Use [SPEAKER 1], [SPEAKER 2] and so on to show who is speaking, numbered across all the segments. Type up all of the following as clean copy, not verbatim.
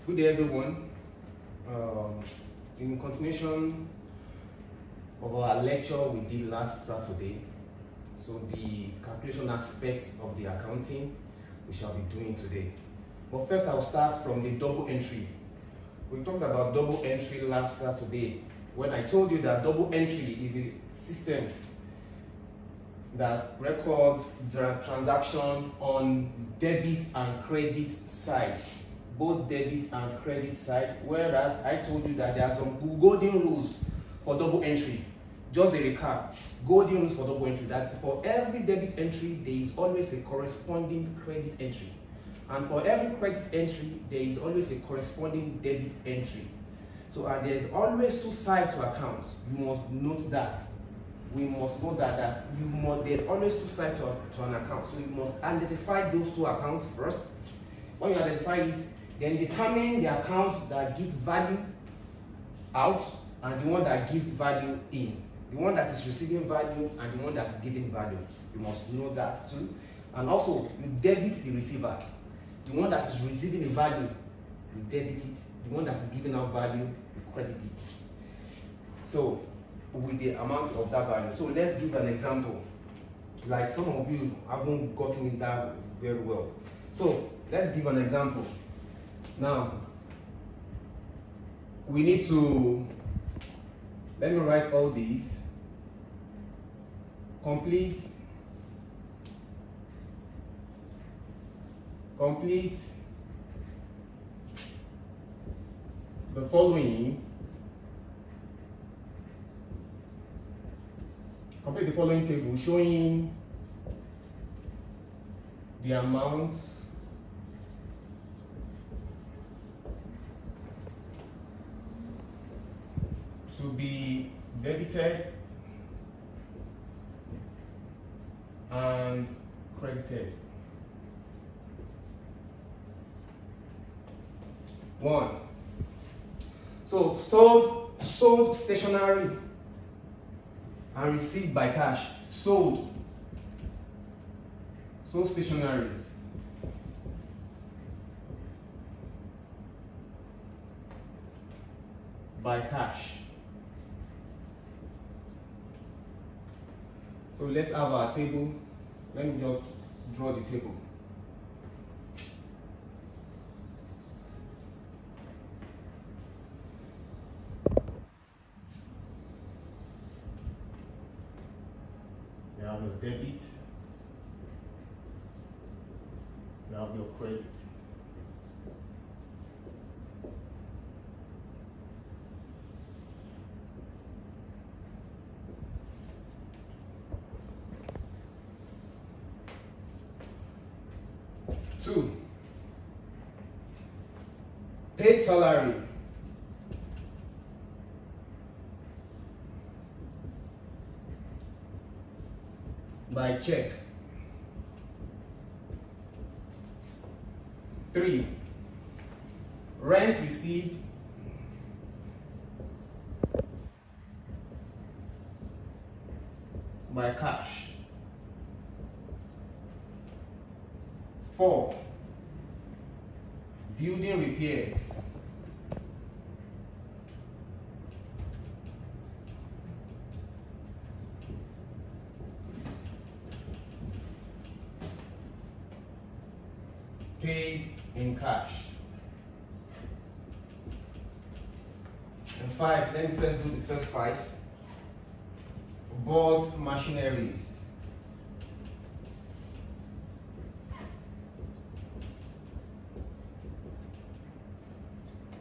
[SPEAKER 1] Good day, everyone. In continuation of our lecture we did last Saturday, so the calculation aspect of the accounting we shall be doing today. But first I'll start from the double entry. We talked about double entry last Saturday when I told you that double entry is a system that records the transaction on debit and credit side, both debit and credit side, whereas I told you that there are some golden rules for double entry. Just a recap, golden rules for double entry. That's for every debit entry there is always a corresponding credit entry, and for every credit entry there is always a corresponding debit entry. So and there's always two sides to accounts. You must note that. We must know that there's always two sides to an account. So you must identify those two accounts first. When you identify it, then determine the account that gives value out and the one that gives value in. The one that is receiving value and the one that is giving value. You must know that too. And also, you debit the receiver. The one that is receiving the value, you debit it. The one that is giving out value, you credit it. So, with the amount of that value. So let's give an example. Like some of you haven't gotten it that very well. So let's give an example. Now, we need to, let me write all these. Complete the following. Complete the following table showing the amount to be debited and credited. 1. So sold stationery and received by cash. Sold stationaries by cash. So let's have our table. Let me just draw the table. You have your debit, you have your credit. Two, paid salary. By check. 3, rent received by cash. 4, building repairs. Paid in cash. And 5, let me first do the first 5. Bought machineries.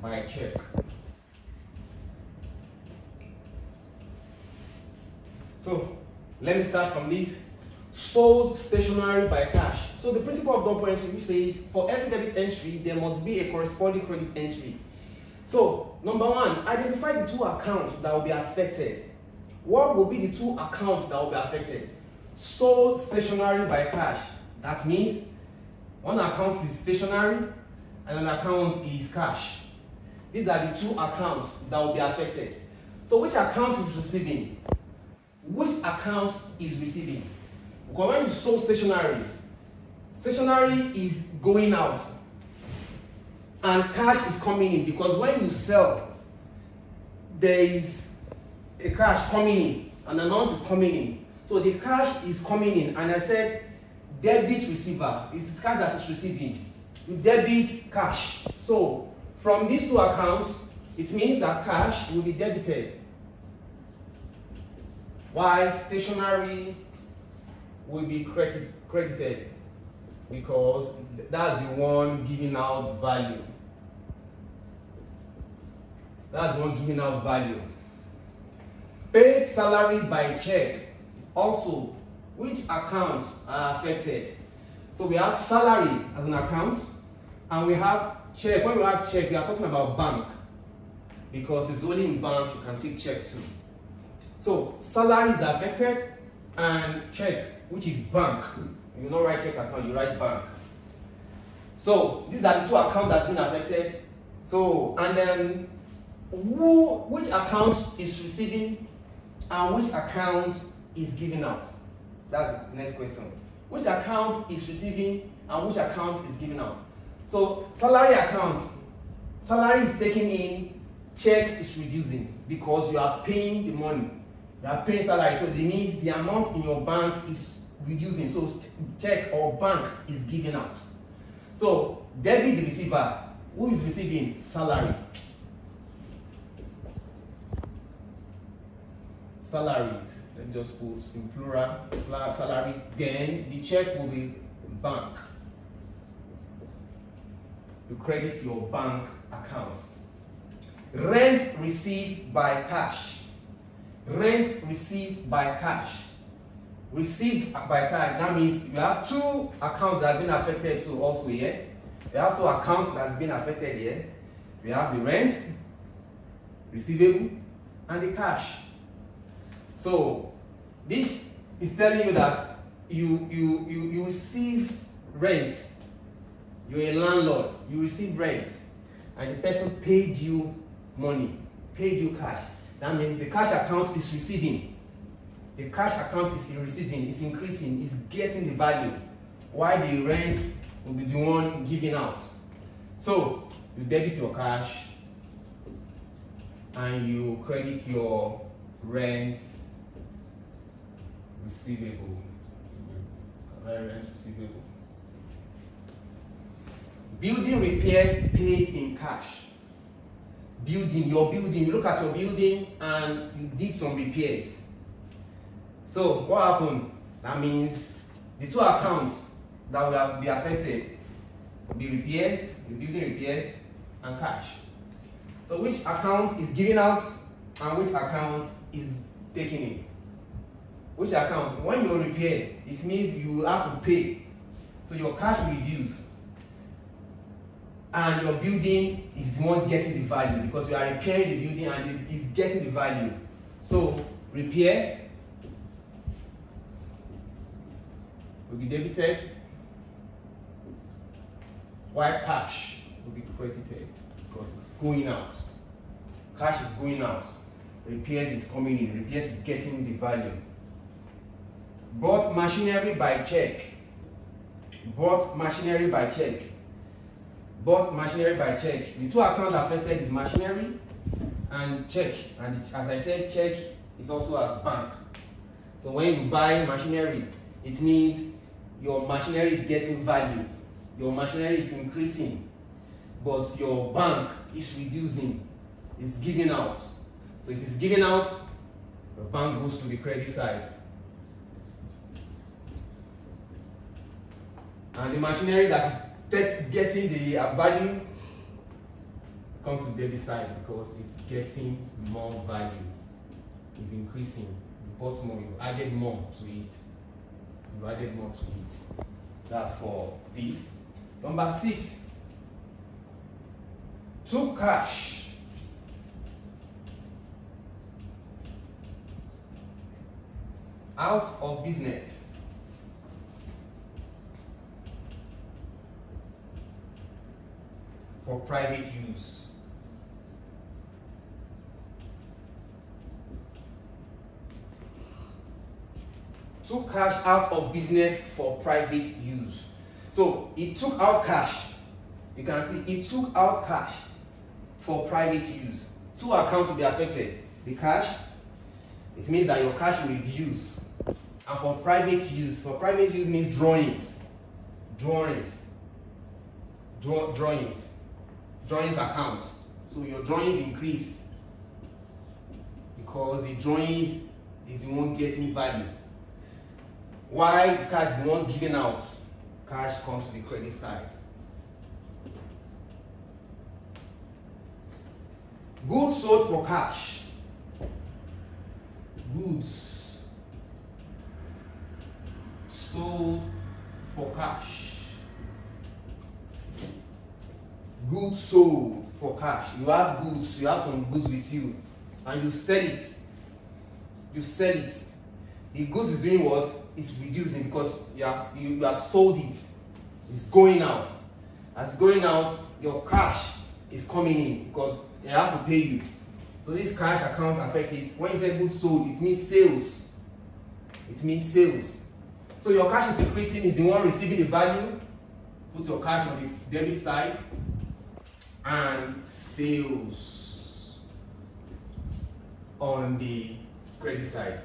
[SPEAKER 1] By check. So let me start from this. Sold stationery by cash. So the principle of double entry, which says for every debit entry there must be a corresponding credit entry. So number 1, identify the two accounts that will be affected. What will be the two accounts that will be affected? Sold stationery by cash. That means one account is stationery and an account is cash. These are the two accounts that will be affected. So which account is receiving? Which account is receiving? Because when you sold stationery, stationery is going out. and cash is coming in, because when you sell, there is a cash coming in, an amount is coming in. So the cash is coming in, and I said debit receiver is cash that is receiving. You debit cash. So from these two accounts, it means that cash will be debited, while stationery will be credited, because that's the one giving out value. That's the one giving out value. Paid salary by check. Also, which accounts are affected? So we have salary as an account, and we have check. When we have check, we are talking about bank, because it's only in bank you can take check too. So salary is affected, and check, which is bank. You don't write check account, you write bank. So these are the two accounts that's been affected. So, and then which account is receiving and which account is giving out? That's the next question. Which account is receiving and which account is giving out? So salary account, salary is taking in, check is reducing, because you are paying the money. You are paying salary, so it means the amount in your bank is reducing, so check or bank is giving out. So debit the receiver. Who is receiving? Salary. Salaries, let me just put in plural, salaries. Then the check will be bank. You credit your bank account. Rent received by cash. Rent received by cash. Received by cash, that means you have two accounts that have been affected too also here. You have two accounts that has been affected here. We have the rent, receivable, and the cash. So this is telling you that you receive rent. You're a landlord, you receive rent, and the person paid you money, paid you cash. That means the cash account is receiving. The cash account is receiving, is increasing, is getting the value, while the rent will be the one giving out. So you debit your cash and you credit your rent receivable. Rent receivable. Building repairs paid in cash. Building, your building, you look at your building and you did some repairs. So what happened? That means the two accounts that will be affected will be repairs, the building repairs, and cash. So which account is giving out and which account is taking in? Which account? When you repair, it means you have to pay. So your cash will reduce. And your building is the one getting the value, because you are repairing the building and it is getting the value. So repair will be debited, while cash will be credited, because it's going out. Cash is going out. Repairs is coming in. Repairs is getting the value. Bought machinery by check. Bought machinery by check. Bought machinery by check. The two accounts affected is machinery and check. And as I said, check is also as bank. So when you buy machinery, it means your machinery is getting value. Your machinery is increasing, but your bank is reducing. It's giving out. So if it's giving out, the bank goes to the credit side. And the machinery that is getting the value comes to the debit side, because it's getting more value. It's increasing. You bought more, you added more to it. You added more to it. That's for this. Number 6. Took cash. Out of business. For private use. Took cash out of business for private use. So it took out cash you can see he took out cash for private use. Two accounts will be affected. The cash, it means that your cash will reduce. And for private use means drawings account. So your drawings increase because the drawings is the one getting value. Why cash is the one given out? Cash comes to the credit side. Goods sold for cash. Goods sold for cash. Goods sold for cash. You have goods, you have some goods with you, and you sell it. You sell it. The goods is doing what? It's reducing because you have sold it. It's going out. As it's going out, your cash is coming in because they have to pay you. So this cash account affects it. When you say goods sold, it means sales. It means sales. So your cash is increasing, is the one receiving the value. Put your cash on the debit side. And sales on the credit side.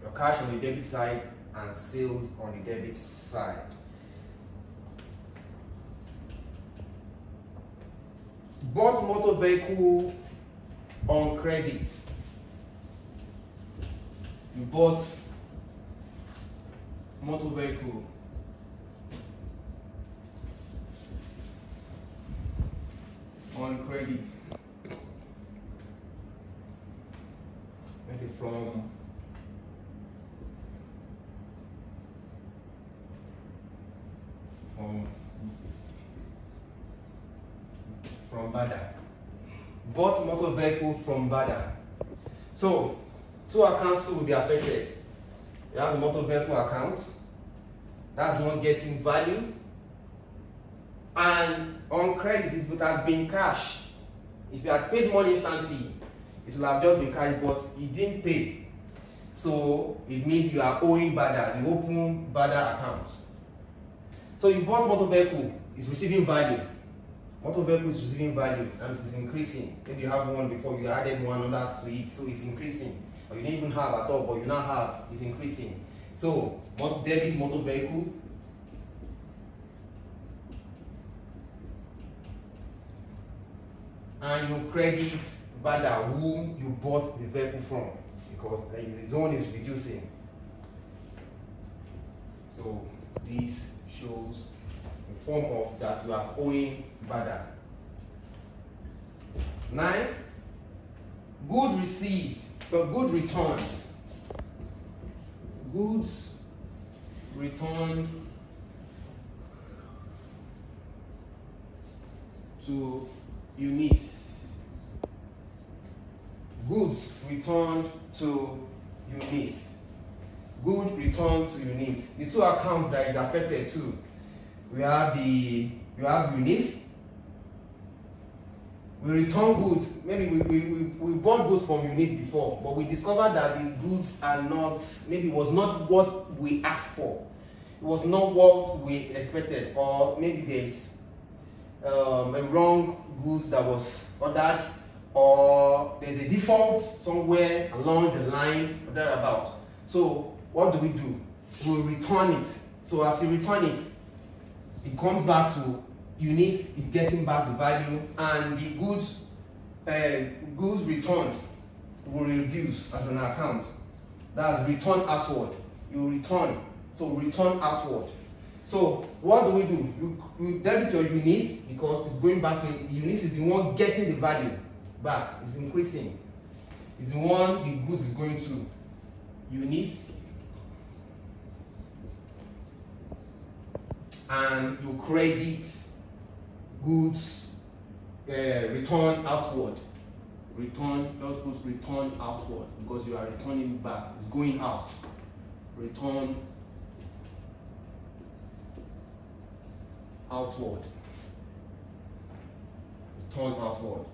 [SPEAKER 1] Your cash on the debit side and sales on the debit side. Bought motor vehicle on credit. You bought motor vehicle on credit. Maybe from Bada. Bought motor vehicle from Bada. So two accounts too will be affected. You have the motor vehicle account, that's one getting value, and on credit, if it has been cash, if you had paid money instantly, it will have just been cash, but you didn't pay. So it means you are owing Bada, you open Bada account. So you bought motor vehicle, it's receiving value. Motor vehicle is receiving value and it's increasing. Maybe you have one before, you added one other to it, so it's increasing. Or you didn't even have at all, but you now have, it's increasing. So debit motor vehicle, and you credit Bada, whom you bought the vehicle from, because the zone is reducing. So this shows the form of that you are owing Bada. 9. Good received, but good returns. Goods returned to Eunice. Goods returned to Eunice. Good returned to Eunice. The two accounts that is affected too. We have Eunice. We return goods. Maybe we bought goods from Eunice before, but we discovered that the goods are not, maybe it was not what we asked for. It was not what we expected, or maybe there's a wrong goods that was ordered, or there's a default somewhere along the line or thereabout. So what do? We return it. So as you return it, it comes back to Eunice is getting back the value, and the goods returned will reduce as an account. That's return outward. You return, so return outward. So what do? You debit your Eunice because it's going back to Eunice is the one getting the value back. It's increasing. It's the one the goods is going to Eunice, and you credit goods return outward. Those goods return outward because you are returning back. It's going out. Return outward. Return outward.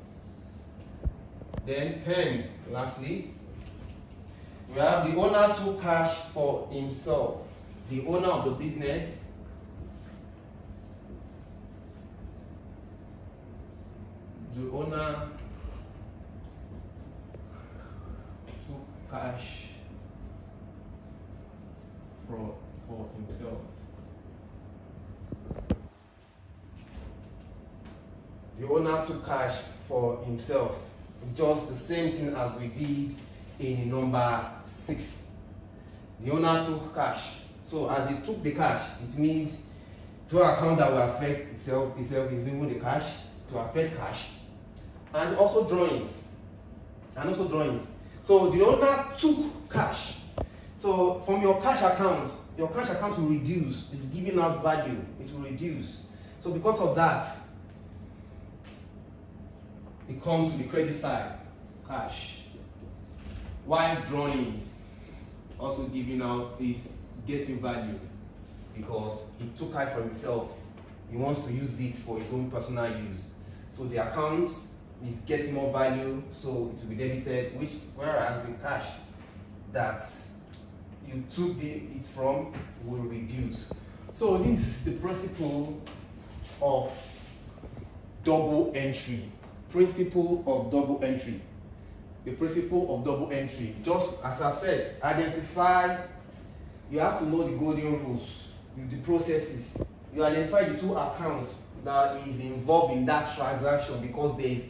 [SPEAKER 1] Then 10, lastly, we have the owner took cash for himself. The owner of the business the owner took cash for himself. The owner took cash for himself. It's just the same thing as we did in number 6. The owner took cash. So as he took the cash, it means to account that will affect itself is even the cash, to affect cash, and also drawings. So the owner took cash. So from your cash account will reduce. It's giving out value. It will reduce. So because of that, it comes to the credit side, cash. While drawings also giving out is getting value because he took cash for himself. He wants to use it for his own personal use. So the account is getting more value, so it will be debited, whereas the cash that you took it from will reduce. So this is the principle of double entry. The principle of double entry. Just as I've said, identify. You have to know the golden rules, the processes. You identify the two accounts that is involved in that transaction because there is